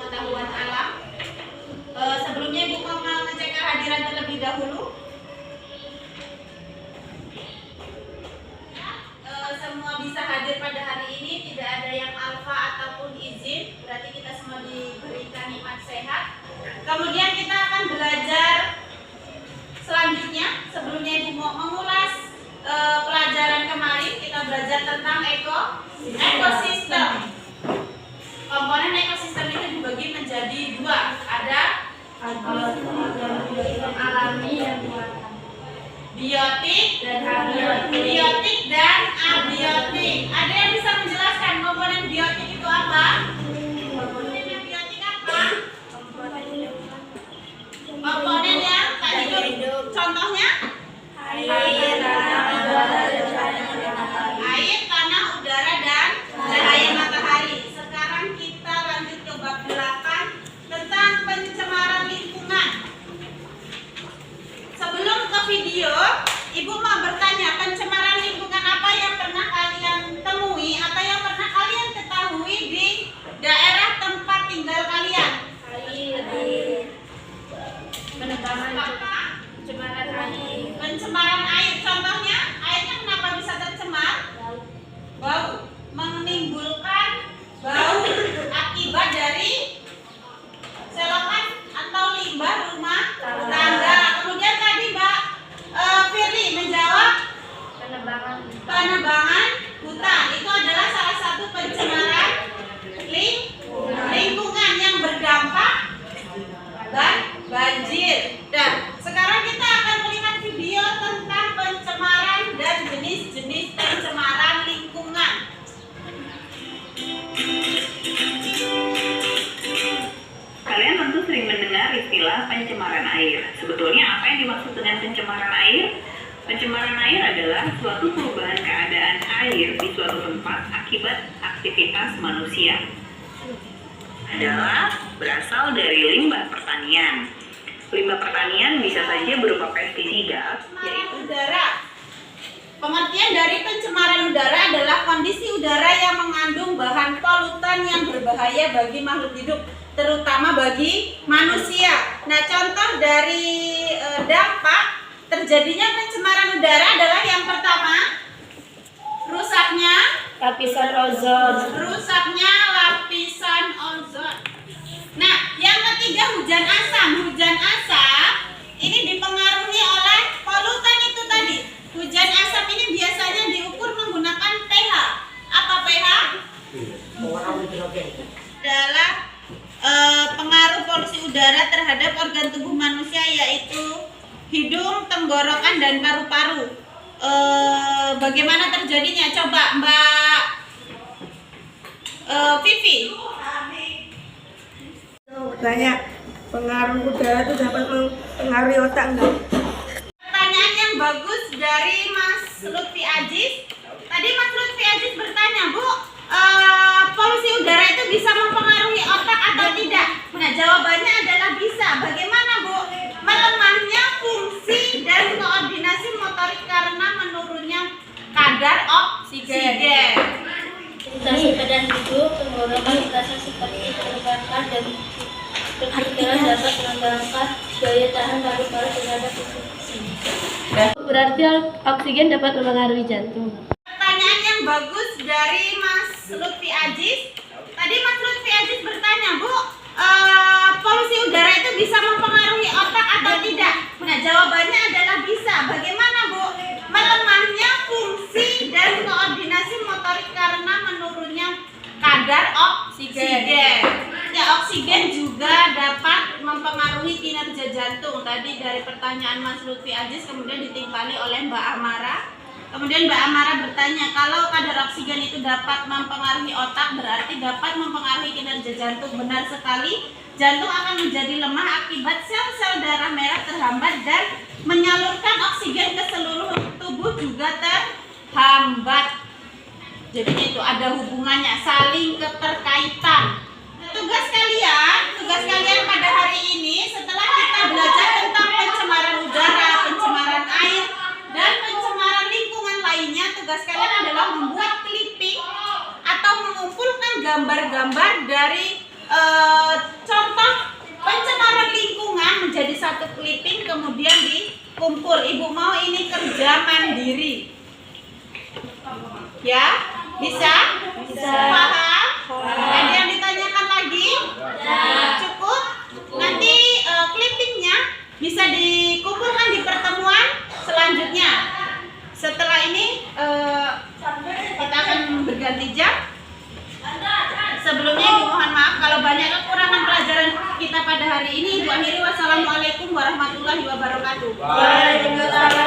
pengetahuan alam. Sebelumnya Ibu mau ngecek kehadiran terlebih dahulu. Semua bisa hadir pada hari ini, tidak ada yang alfa ataupun izin, berarti kita semua diberikan nikmat sehat. Kemudian kita akan belajar selanjutnya. Sebelumnya Ibu mau mengulas pelajaran kemarin, kita belajar tentang ekosistem. Komponen ekosistem itu dibagi menjadi dua, ada alami dan biotik dan abiotik. Ada yang bisa menjelaskan komponen biotik itu apa? Komponen biotik apa? Komponen yang tak hidup. Contohnya? Air, tanah, udara, dan cahaya matahari. Sekarang kita lanjut ke bab 8 tentang pencemaran lingkungan. Sebelum ke video, Ibu mau bertanya, pencemaran lingkungan apa yang pernah kalian temui atau yang pernah kalian ketahui di daerah tempat tinggal kalian? Pencemaran air. Contohnya, airnya kenapa bisa tercemar? Bau. Menimbulkan bau akibat dari selokan atau limbah rumah tangga. Kemudian tadi Mbak Firly menjawab penebangan hutan. Itu adalah salah satu pencemaran lingkungan yang berdampak banjir. Dan sekarang kita akan melihat video tentang pencemaran dan jenis-jenis pencemaran lingkungan. Kalian tentu sering mendengar istilah pencemaran air. Sebetulnya apa yang dimaksud dengan pencemaran air? Pencemaran air adalah suatu perubahan keadaan air di suatu tempat akibat aktivitas manusia. Adalah berasal dari limbah pertanian. Limbah pertanian bisa saja berupa pestisida, yaitu udara. Pengertian dari pencemaran udara adalah kondisi udara yang mengandung bahan polutan yang berbahaya bagi makhluk hidup, terutama bagi manusia. Nah, contoh dari dampak terjadinya pencemaran udara adalah yang pertama, rusaknya lapisan ozon. Nah, yang ketiga hujan asam. Hujan asam ini dipengaruhi oleh polutan itu tadi. Hujan asam ini biasanya diukur menggunakan pH. Apa pH? Adalah pengaruh polusi udara terhadap organ tubuh manusia, yaitu hidung, tenggorokan, dan paru-paru. Bagaimana terjadinya? Coba Mbak Vivi. Banyak pengaruh udara itu dapat mempengaruhi otak enggak? Pertanyaan yang bagus dari Mas Lutfi Aziz. Tadi Mas Lutfi Aziz bertanya, Bu, polusi udara itu bisa mempengaruhi otak atau tidak? Nah, jawabannya adalah bisa. Bagaimana, Bu? Melemahnya fungsi dan koordinasi motorik karena menurunnya kadar oksigen. Iritasi pada hidup, tenggorokan terasa seperti terbakar dan berpikiran dapat mengembangkan daya tahan paru-paru terhadap infeksi. Berarti oksigen dapat mempengaruhi jantung. Pertanyaan yang bagus dari Mas Lutfi Aziz. Tadi Mas Lutfi Aziz bertanya, Bu, polusi udara itu bisa mempengaruhi otak atau tidak? Nah, jawabannya adalah bisa. Bagaimana, Bu? Melemahnya fungsi dan koordinasi motorik karena menurunnya kadar oksigen. Ya, oksigen juga dapat mempengaruhi kinerja jantung. Tadi dari pertanyaan Mas Lutfi Aziz kemudian ditimpali oleh Mbak Amara. Kemudian Mbak Amara bertanya, kalau kadar oksigen itu dapat mempengaruhi otak, berarti dapat mempengaruhi kinerja jantung. Benar sekali, jantung akan menjadi lemah akibat sel-sel darah merah terhambat dan menyalurkan oksigen ke seluruh tubuh juga terhambat. Jadi itu ada hubungannya, saling keterkaitan. Tugas kalian pada hari ini, setelah kita belajar tentang pencemaran udara, pencemaran air, dan pencemaran lingkungan lainnya, tugas kalian adalah membuat clipping atau mengumpulkan gambar-gambar dari mengukur. Ibu mau ini kerja mandiri. Ya, bisa? Bisa. Paham? Ada yang ditanyakan lagi? Cukup? Nanti clippingnya bisa dikumpulkan di pertemuan selanjutnya. Setelah ini kita akan berganti jam. Sebelumnya Ibu mohon maaf kalau banyak kekurangan pelajaran kita pada hari ini. Ibu akhiri wassalamualaikum warahmatullahi wabarakatuh. Waalaikumsalam.